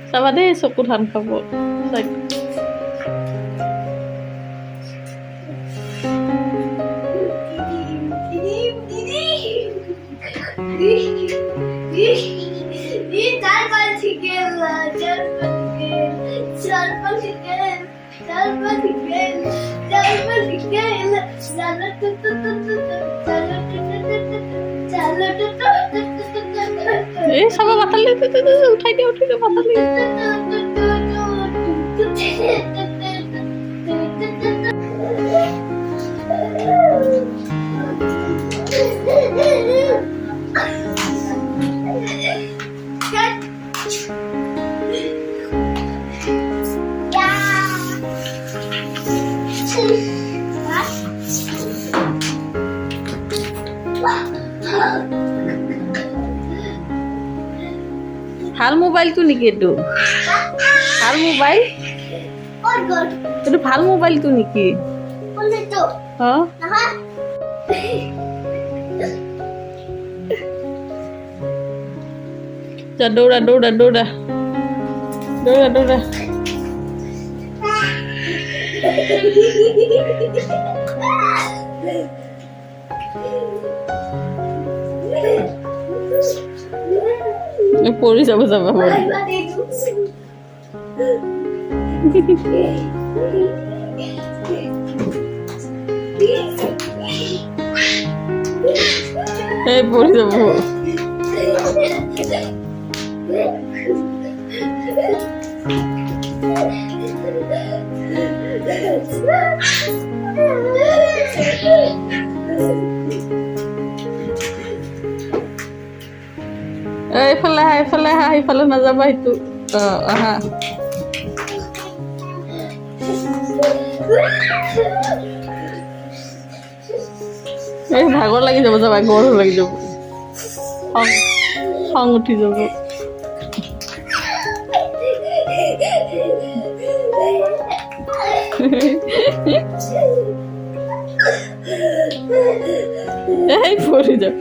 চাবা দেই চকু ধান খাব এই সবাই মাতালে উঠাই দিয়ে মাতালে ভাল মোবাইলটো নেকি এইটো ভাল মোবাইল এইটো ভাল মোবাইলটো নেকি যা দৌৰা দৌৰা দৌৰা দৌৰা দৌৰা পৰি যাব যাবা এই পৰি যাব এইফালে আহা সেইফালে নাযাবা সেইটো আহা এই ভাগৰ লাগি যাব যাবা গৰম লাগি যাব খং উঠি যাব এই পৰি যাব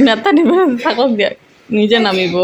নেতা দিব থাকক দিয়া নিজে নামিব